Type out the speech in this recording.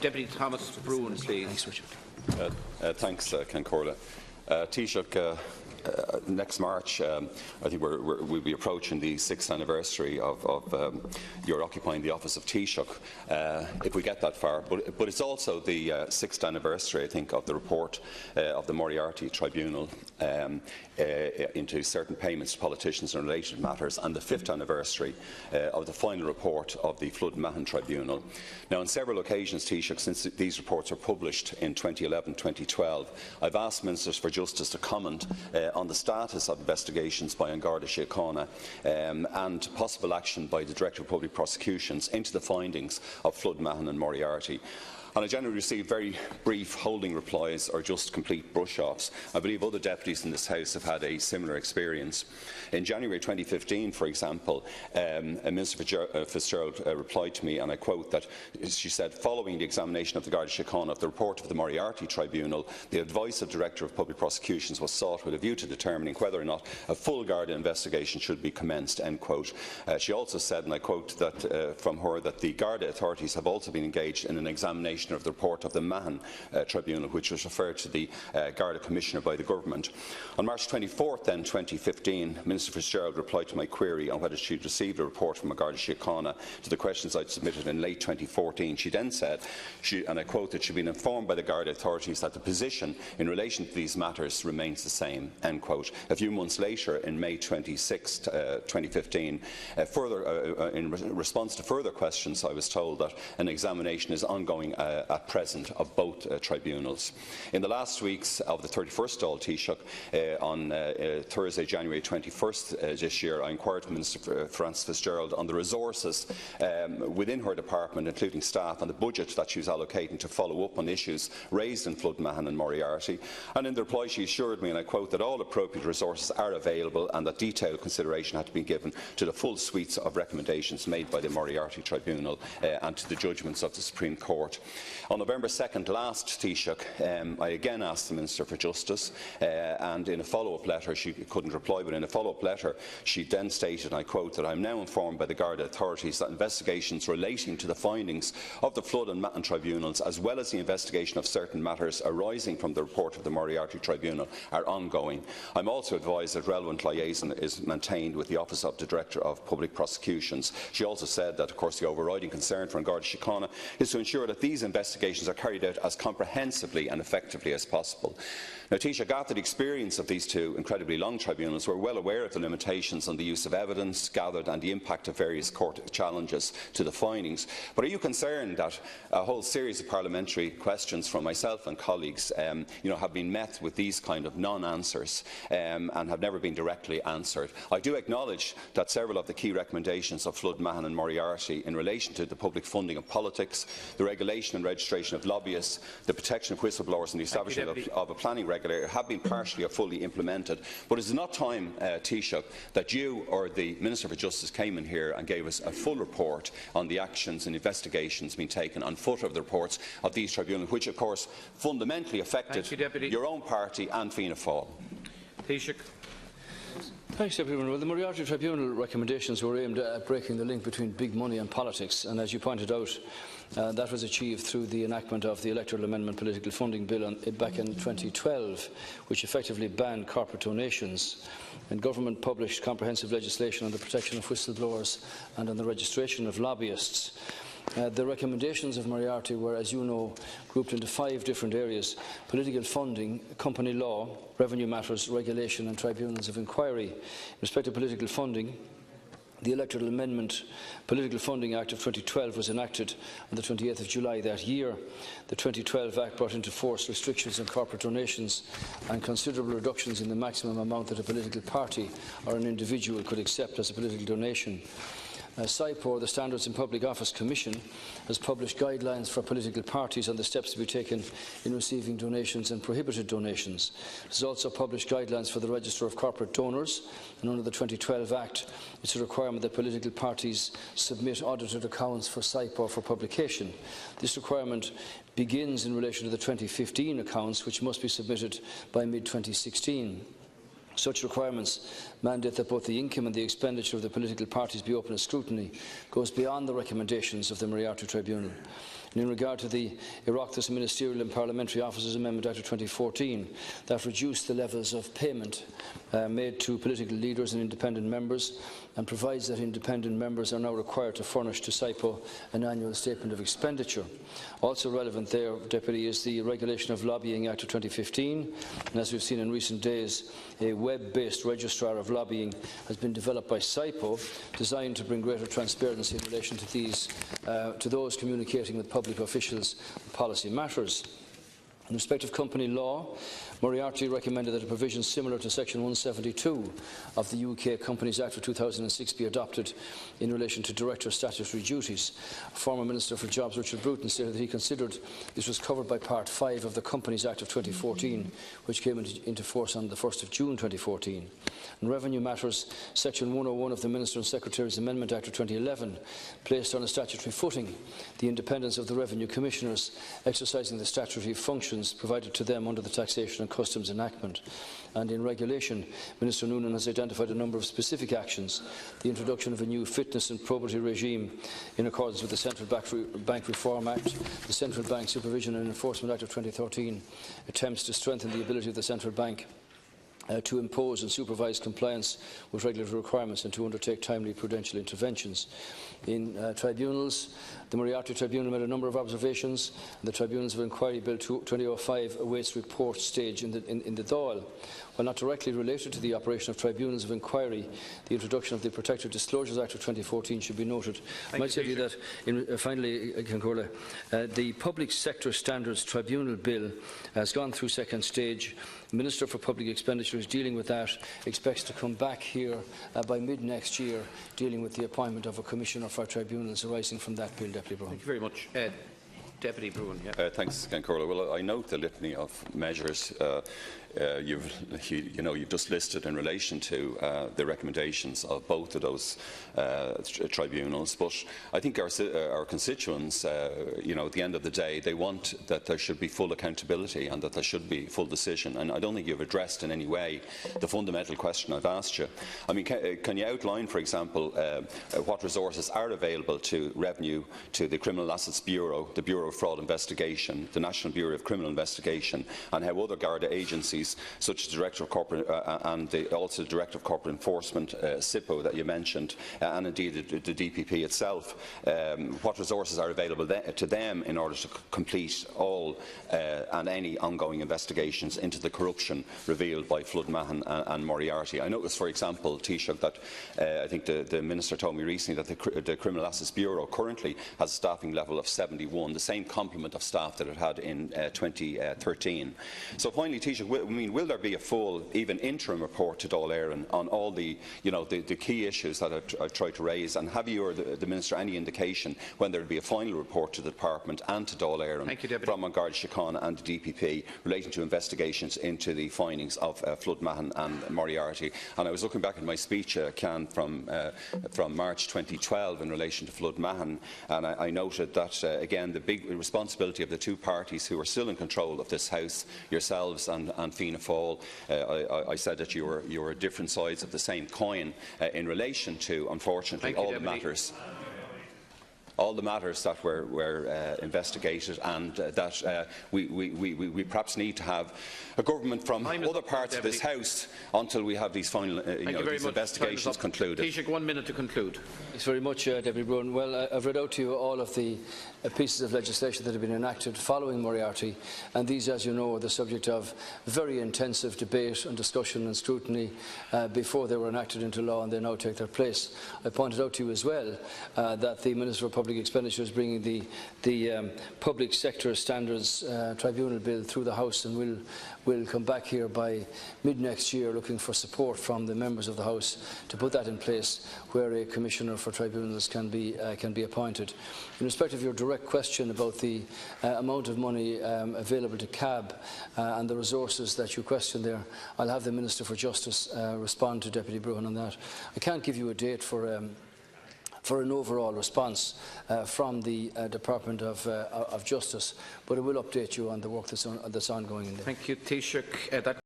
Deputy Thomas Broughan, please. Thanks, Richard. Thanks, Concordia. Taoiseach, next March, I think we'll be approaching the 6th anniversary of your occupying the office of Taoiseach, if we get that far. But it's also the 6th anniversary, I think, of the report of the Moriarty Tribunal into certain payments to politicians in related matters, and the 5th anniversary of the final report of the Mahon Tribunal. Now, on several occasions, Taoiseach, since these reports were published in 2011-2012, I've asked Ministers for Justice to comment on the status of investigations by An Garda Síochána and possible action by the Director of Public Prosecutions into the findings of Mahon and Moriarty. And I generally receive very brief holding replies or just complete brush-offs. I believe other deputies in this House have had a similar experience. In January 2015, for example, Minister Fitzgerald replied to me, and I quote, that she said, following the examination of the Garda Síochána of the report of the Moriarty Tribunal, the advice of Director of Public Prosecutions was sought with a view to determining whether or not a full Garda investigation should be commenced, end quote. She also said, and I quote that, from her, that the Garda authorities have also been engaged in an examination of the report of the Mahon Tribunal, which was referred to the Garda Commissioner by the Government. On March 24, 2015, Minister Fitzgerald replied to my query on whether she had received a report from Garda Síochána to the questions I had submitted in late 2014. She then said, and I quote, that she had been informed by the Garda authorities that the position in relation to these matters remains the same, end quote. A few months later, in May 26, 2015, in response to further questions, I was told that an examination is ongoing at present of both tribunals. In the last weeks of the 31st Dáil Taoiseach, on Thursday, January 21st this year, I inquired with Minister Frances Fitzgerald on the resources within her department, including staff, and the budget that she was allocating to follow up on issues raised in Mahon and Moriarty. And in the reply, she assured me, and I quote, that all appropriate resources are available and that detailed consideration had to be given to the full suites of recommendations made by the Moriarty Tribunal and to the judgments of the Supreme Court. On November 2nd last, Taoiseach, I again asked the Minister for Justice, and in a follow-up letter, she couldn't reply, but in a follow-up letter, she then stated, and I quote, that I am now informed by the Garda authorities that investigations relating to the findings of the Flood and Mahon tribunals, as well as the investigation of certain matters arising from the report of the Moriarty Tribunal, are ongoing. I am also advised that relevant liaison is maintained with the Office of the Director of Public Prosecutions. She also said that, of course, the overriding concern for An Garda Síochána is to ensure that these investigations are carried out as comprehensively and effectively as possible. Now, Taoiseach, after the experience of these two incredibly long tribunals, we are well aware of the limitations on the use of evidence gathered and the impact of various court challenges to the findings. But are you concerned that a whole series of parliamentary questions from myself and colleagues have been met with these kind of non-answers and have never been directly answered? I do acknowledge that several of the key recommendations of Mahon and Moriarty in relation to the public funding of politics, the regulation and registration of lobbyists, the protection of whistleblowers and the establishment of a planning regulator have been partially or fully implemented. But is it not time, Taoiseach, that you or the Minister for Justice came in here and gave us a full report on the actions and investigations being taken on foot of the reports of these tribunals, which of course fundamentally affected your own party and Fianna Fáil? Taoiseach. Thanks, everyone. Well, the Moriarty Tribunal recommendations were aimed at breaking the link between big money and politics, and as you pointed out, that was achieved through the enactment of the Electoral Amendment Political Funding Bill back in 2012, which effectively banned corporate donations. And government published comprehensive legislation on the protection of whistleblowers and on the registration of lobbyists. The recommendations of Moriarty were, as you know, grouped into 5 different areas: political funding, company law, revenue matters, regulation and tribunals of inquiry. In respect to political funding, the Electoral Amendment Political Funding Act of 2012 was enacted on the 28th of July that year. The 2012 Act brought into force restrictions on corporate donations and considerable reductions in the maximum amount that a political party or an individual could accept as a political donation. SIPOR, the Standards in Public Office Commission, has published guidelines for political parties on the steps to be taken in receiving donations and prohibited donations. It has also published guidelines for the Register of Corporate Donors, and under the 2012 Act, it is a requirement that political parties submit audited accounts for SIPOR for publication. This requirement begins in relation to the 2015 accounts, which must be submitted by mid-2016. Such requirements mandate that both the income and the expenditure of the political parties be open to scrutiny, goes beyond the recommendations of the Moriarty Tribunal. And in regard to the Oireachtas Ministerial and Parliamentary Officers Amendment Act of 2014, that reduced the levels of payment made to political leaders and independent members, and provides that independent members are now required to furnish to SIPO an annual statement of expenditure. Also relevant there, Deputy, is the Regulation of Lobbying Act of 2015, and as we've seen in recent days, a web-based registrar of lobbying has been developed by SIPO, designed to bring greater transparency in relation to those communicating with public officials on policy matters. In respect of company law, Moriarty recommended that a provision similar to Section 172 of the UK Companies Act of 2006 be adopted in relation to directors' statutory duties. Former Minister for Jobs Richard Broughan stated that he considered this was covered by Part 5 of the Companies Act of 2014, which came into force on the 1st of June 2014. In revenue matters, Section 101 of the Minister and Secretary's Amendment Act of 2011 placed on a statutory footing the independence of the Revenue Commissioners exercising the statutory functions provided to them under the Taxation and Customs Enactment. And in regulation, Minister Noonan has identified a number of specific actions: the introduction of a new fitness and probity regime in accordance with the Central Bank Reform Act, the Central Bank Supervision and Enforcement Act of 2013, attempts to strengthen the ability of the Central Bank to impose and supervise compliance with regulatory requirements and to undertake timely prudential interventions. In tribunals, the Moriarty Tribunal made a number of observations. The Tribunals of Inquiry Bill 2005 awaits report stage in the Dáil. While not directly related to the operation of tribunals of inquiry, the introduction of the Protective Disclosures Act of 2014 should be noted. I might say to you that, finally, the Public Sector Standards Tribunal Bill has gone through second stage. The Minister for Public Expenditure is dealing with that, expects to come back here by mid-next year, dealing with the appointment of a Commissioner for Tribunals arising from that bill, Deputy Broughan. Thank you very much. Deputy Broughan. Yeah. Thanks, Corla. Well, I note the litany of measures you've just listed in relation to the recommendations of both of those tribunals. But I think our constituents, at the end of the day, they want that there should be full accountability and that there should be full decision. And I don't think you've addressed in any way the fundamental question I've asked you. I mean, can you outline, for example, what resources are available to Revenue, to the Criminal Assets Bureau, the Bureau of Fraud Investigation, the National Bureau of Criminal Investigation, and how other Garda agencies, such as the Director of Corporate also the Director of Corporate Enforcement, SIPO, that you mentioned, and indeed the DPP itself, what resources are available to them in order to complete all and any ongoing investigations into the corruption revealed by Flood, Mahon and Moriarty. I noticed, for example, Taoiseach, that I think the Minister told me recently that the Criminal Assets Bureau currently has a staffing level of 71, the same complement of staff that it had in 2013. So finally, Taoiseach, will there be a full, even interim report to Dáil Éireann on all the key issues that I've tried to raise? And have you or the Minister any indication when there will be a final report to the Department and to Dáil Éireann from Garda Síochána and the DPP relating to investigations into the findings of Flood, Mahon and Moriarty? And I was looking back at my speech, from March 2012 in relation to Flood, Mahon, and I noted that, again, the big responsibility of the two parties who are still in control of this House, yourselves and Fianna Fáil, I said that you were different sides of the same coin in relation to, unfortunately, all the matters that were investigated, and that we perhaps need to have a government from other parts of this House until we have these final these investigations concluded. Taoiseach, 1 minute to conclude. Thanks very much, Deputy Broughan. Well, I've read out to you all of the pieces of legislation that have been enacted following Moriarty, and these, as you know, are the subject of very intensive debate and discussion and scrutiny before they were enacted into law, and they now take their place. I pointed out to you as well that the Minister for Public Expenditure is bringing the Public Sector Standards Tribunal Bill through the House, and will come back here by mid-next year looking for support from the members of the House to put that in place, where a Commissioner for Tribunals can be appointed. In respect of your direct question about the amount of money available to CAB and the resources that you questioned there, I'll have the Minister for Justice respond to Deputy Broughan on that. I can't give you a date for an overall response from the Department of Justice, but I will update you on the work that's ongoing in there. Thank you, Taoiseach.